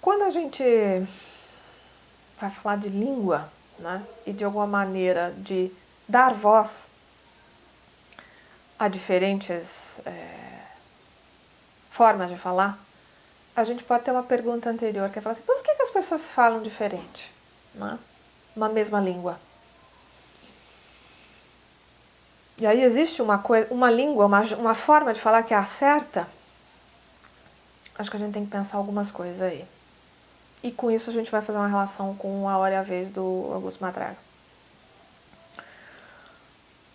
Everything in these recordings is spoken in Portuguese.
Quando a gente vai falar de língua, né, e de alguma maneira de dar voz a diferentes formas de falar, a gente pode ter uma pergunta anterior que é falar assim, por que as pessoas falam diferente, né? Uma mesma língua? E aí existe uma língua, uma forma de falar que é a certa? Acho que a gente tem que pensar algumas coisas aí. E com isso a gente vai fazer uma relação com A Hora e a Vez do Augusto Matraga.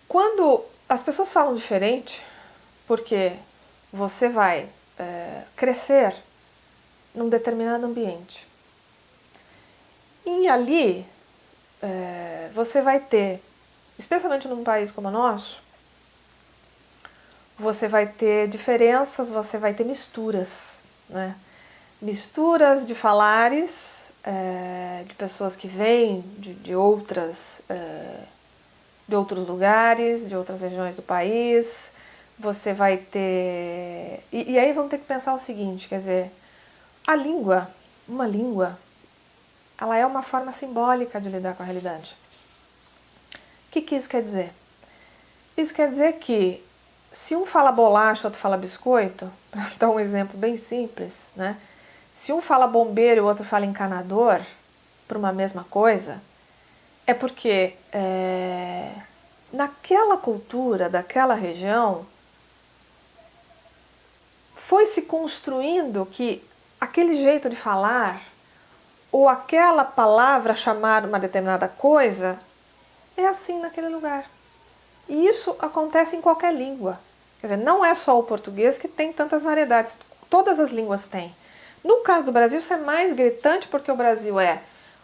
Quando as pessoas falam diferente, porque você vai crescer num determinado ambiente. E ali você vai ter, especialmente num país como o nosso, você vai ter diferenças, você vai ter misturas, né? Misturas de falares, de pessoas que vêm de outros lugares, de outras regiões do país. Você vai ter... E aí vamos ter que pensar o seguinte, quer dizer, a língua, uma língua, ela é uma forma simbólica de lidar com a realidade. O que isso quer dizer? Isso quer dizer que se um fala bolacha, outro fala biscoito, para dar um exemplo bem simples, né? Se um fala bombeiro e o outro fala encanador, para uma mesma coisa, é porque naquela cultura, daquela região, foi se construindo que aquele jeito de falar, ou aquela palavra chamar uma determinada coisa, é assim naquele lugar. E isso acontece em qualquer língua. Quer dizer, não é só o português que tem tantas variedades, todas as línguas têm. No caso do Brasil, isso é mais gritante porque o Brasil é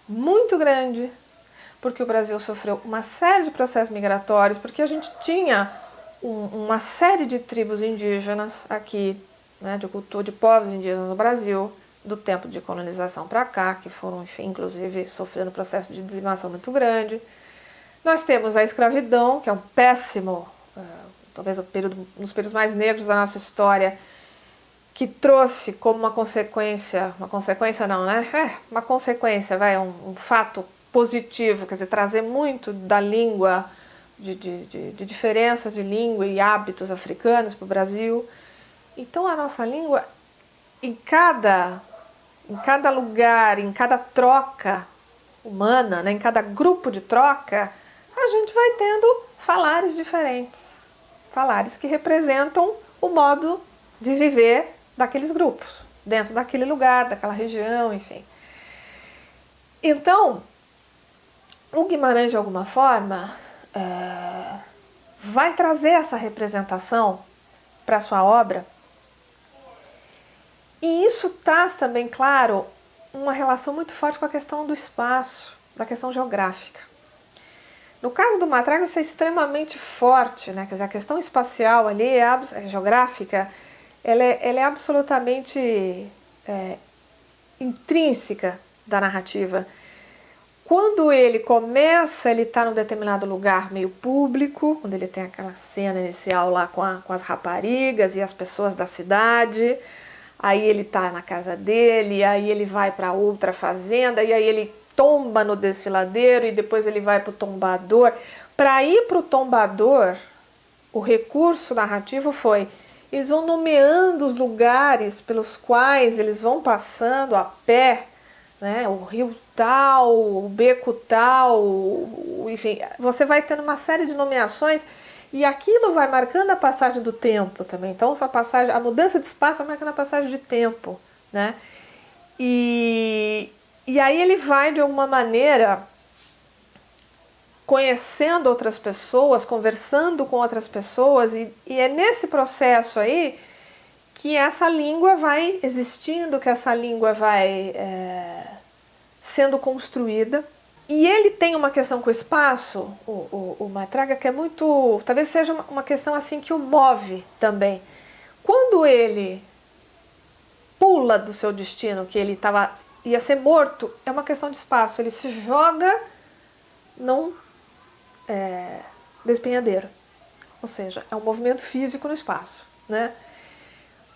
muito grande, porque o Brasil sofreu uma série de processos migratórios, porque a gente tinha uma série de tribos indígenas aqui, né, de cultura de povos indígenas no Brasil, do tempo de colonização para cá, que foram, enfim, inclusive, sofrendo um processo de dizimação muito grande. Nós temos a escravidão, que é um péssimo, talvez um dos períodos mais negros da nossa história, que trouxe como uma consequência não, né? Uma consequência, um fato positivo, quer dizer, trazer muito da língua, de diferenças de língua e hábitos africanos para o Brasil. Então a nossa língua, em cada lugar, em cada troca humana, né, em cada grupo de troca, a gente vai tendo falares diferentes. Falares que representam o modo de viver daqueles grupos, dentro daquele lugar, daquela região, enfim. Então, o Guimarães, de alguma forma, vai trazer essa representação para a sua obra. E isso traz também, claro, uma relação muito forte com a questão do espaço, da questão geográfica. No caso do Matraga, isso é extremamente forte, né? Quer dizer, a questão espacial ali, geográfica, ela é absolutamente intrínseca da narrativa. Quando ele começa, ele está num determinado lugar meio público, quando ele tem aquela cena inicial lá com as raparigas e as pessoas da cidade, aí ele está na casa dele, aí ele vai para outra fazenda, e aí ele tomba no desfiladeiro e depois ele vai para o tombador. Para ir para o tombador, o recurso narrativo foi, eles vão nomeando os lugares pelos quais eles vão passando a pé, né? O rio tal, o beco tal, enfim, você vai tendo uma série de nomeações e aquilo vai marcando a passagem do tempo também. Então a mudança de espaço vai marcando a passagem de tempo, né? E aí ele vai, de alguma maneira, conhecendo outras pessoas, conversando com outras pessoas, e é nesse processo aí que essa língua vai existindo, que essa língua vai sendo construída. E ele tem uma questão com o espaço, o Matraga, que é muito... talvez seja uma questão assim que o move também. Quando ele pula do seu destino, que ele ia ser morto, é uma questão de espaço. Ele se joga num despenhadeiro. Ou seja, é um movimento físico no espaço, né?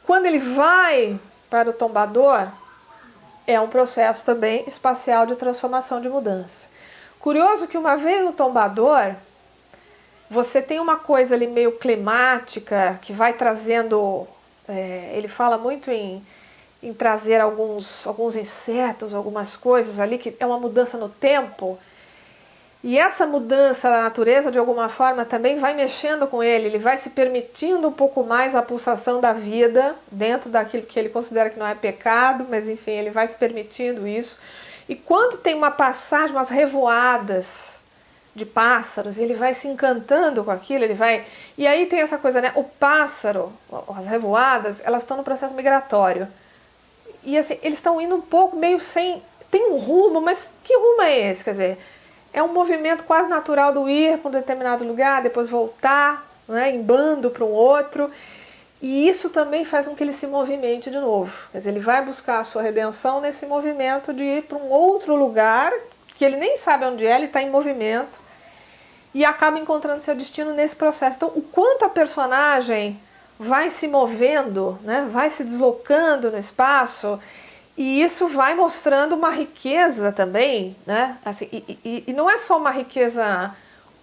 Quando ele vai para o tombador, é um processo também espacial de transformação, de mudança. Curioso que uma vez no tombador, você tem uma coisa ali meio climática, que vai trazendo, ele fala muito em trazer alguns insetos, algumas coisas ali, que é uma mudança no tempo. E essa mudança da natureza, de alguma forma, também vai mexendo com ele vai se permitindo um pouco mais a pulsação da vida, dentro daquilo que ele considera que não é pecado, mas enfim, ele vai se permitindo isso. E quando tem uma passagem, umas revoadas de pássaros, ele vai se encantando com aquilo, E aí tem essa coisa, né? O pássaro, as revoadas, elas estão no processo migratório. E assim, eles estão indo um pouco meio sem... Tem um rumo, mas que rumo é esse? Quer dizer, é um movimento quase natural do ir para um determinado lugar, depois voltar, né, em bando para um outro. E isso também faz com que ele se movimente de novo. Quer dizer, ele vai buscar a sua redenção nesse movimento de ir para um outro lugar, que ele nem sabe onde é, ele está em movimento, e acaba encontrando seu destino nesse processo. Então, o quanto a personagem vai se movendo, né, vai se deslocando no espaço, e isso vai mostrando uma riqueza também, né? Assim, e não é só uma riqueza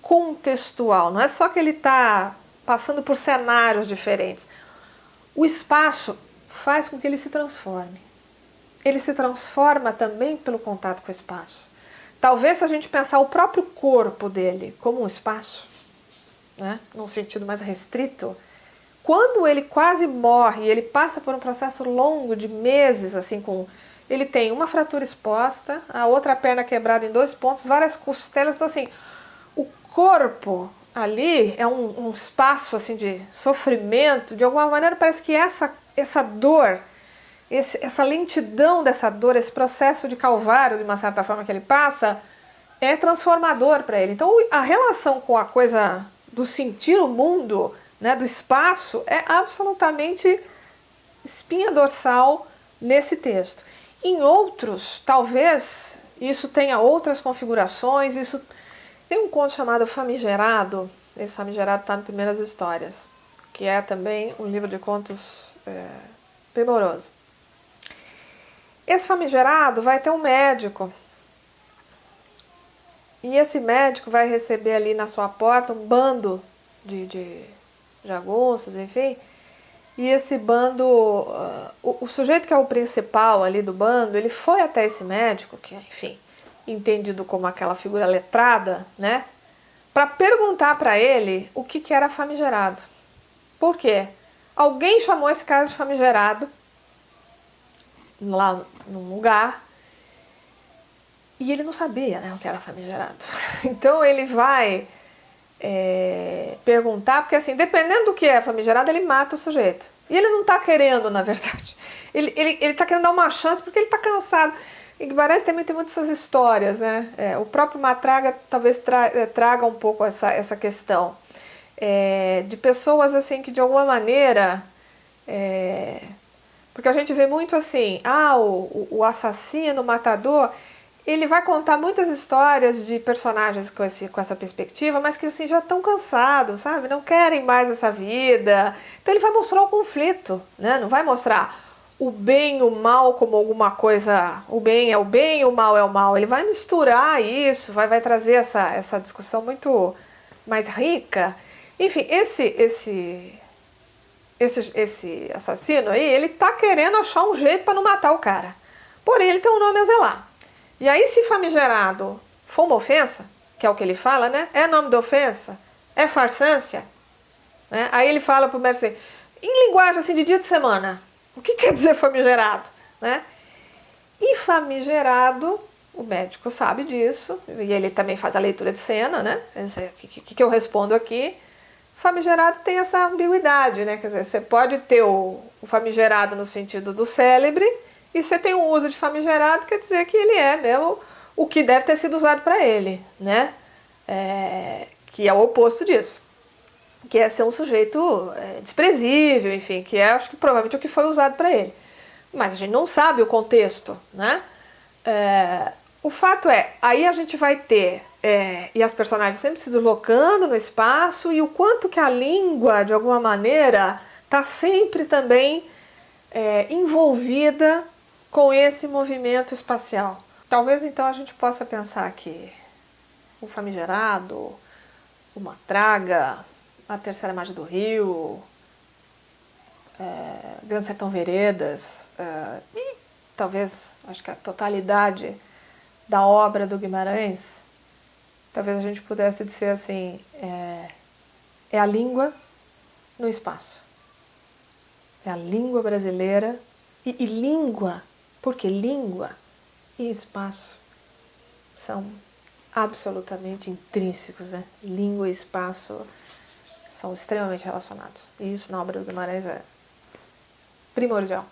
contextual, não é só que ele está passando por cenários diferentes. O espaço faz com que ele se transforme. Ele se transforma também pelo contato com o espaço. Talvez se a gente pensar o próprio corpo dele como um espaço, né, num sentido mais restrito, quando ele quase morre, ele passa por um processo longo de meses, assim, ele tem uma fratura exposta, a outra perna quebrada em 2 pontos, várias costelas, então assim, o corpo ali é um espaço assim de sofrimento, de alguma maneira parece que essa dor, essa lentidão dessa dor, esse processo de calvário, de uma certa forma que ele passa, é transformador para ele. Então a relação com a coisa do sentir o mundo, né, do espaço, é absolutamente espinha dorsal nesse texto. Em outros, talvez isso tenha outras configurações. Isso tem um conto chamado Famigerado. Esse Famigerado está nas Primeiras Histórias, que é também um livro de contos primoroso. Esse Famigerado vai ter um médico, e esse médico vai receber ali na sua porta um bando de jagunços, enfim. E esse bando, o sujeito que é o principal ali do bando, ele foi até esse médico, que é, enfim, entendido como aquela figura letrada, né, para perguntar para ele o que era famigerado. Por quê? Alguém chamou esse cara de famigerado lá num lugar, e ele não sabia, né, o que era famigerado. Então ele vai perguntar, porque assim, dependendo do que é famigerado, ele mata o sujeito. E ele não está querendo, na verdade. Ele está querendo dar uma chance porque ele está cansado. Em Guimarães também tem muitas essas histórias, né? O próprio Matraga talvez traga um pouco essa questão. De pessoas assim que de alguma maneira... porque a gente vê muito assim, o assassino, o matador... Ele vai contar muitas histórias de personagens com essa perspectiva, mas que assim, já estão cansados, sabe? Não querem mais essa vida. Então ele vai mostrar o conflito, né? Não vai mostrar o bem e o mal como alguma coisa... O bem é o bem e o mal é o mal. Ele vai misturar isso, vai trazer essa discussão muito mais rica. Enfim, esse assassino aí, ele tá querendo achar um jeito para não matar o cara. Porém, ele tem um nome a zelar. E aí, se famigerado for uma ofensa, que é o que ele fala, né? É nome de ofensa? É farsância? Né? Aí ele fala pro médico assim, em linguagem assim de dia de semana, o que quer dizer famigerado? Né? E famigerado, o médico sabe disso, e ele também faz a leitura de cena, né? O que eu respondo aqui? Famigerado tem essa ambiguidade, né? Quer dizer, você pode ter o famigerado no sentido do célebre, e você tem um uso de famigerado, quer dizer que ele é mesmo o que deve ter sido usado para ele, né? Que é o oposto disso. Que é ser um sujeito desprezível, enfim, que é, acho que provavelmente o que foi usado para ele. Mas a gente não sabe o contexto, né? O fato é, aí a gente vai ter, e as personagens sempre se deslocando no espaço, e o quanto que a língua, de alguma maneira, está sempre também envolvida com esse movimento espacial. Talvez então a gente possa pensar que o famigerado, o Matraga, a Terceira Margem do Rio, Grande Sertão Veredas, e talvez, acho que a totalidade da obra do Guimarães, talvez a gente pudesse dizer assim, é a língua no espaço. É a língua brasileira e língua, porque língua e espaço são absolutamente intrínsecos, né? Língua e espaço são extremamente relacionados. E isso na obra do Guimarães é primordial.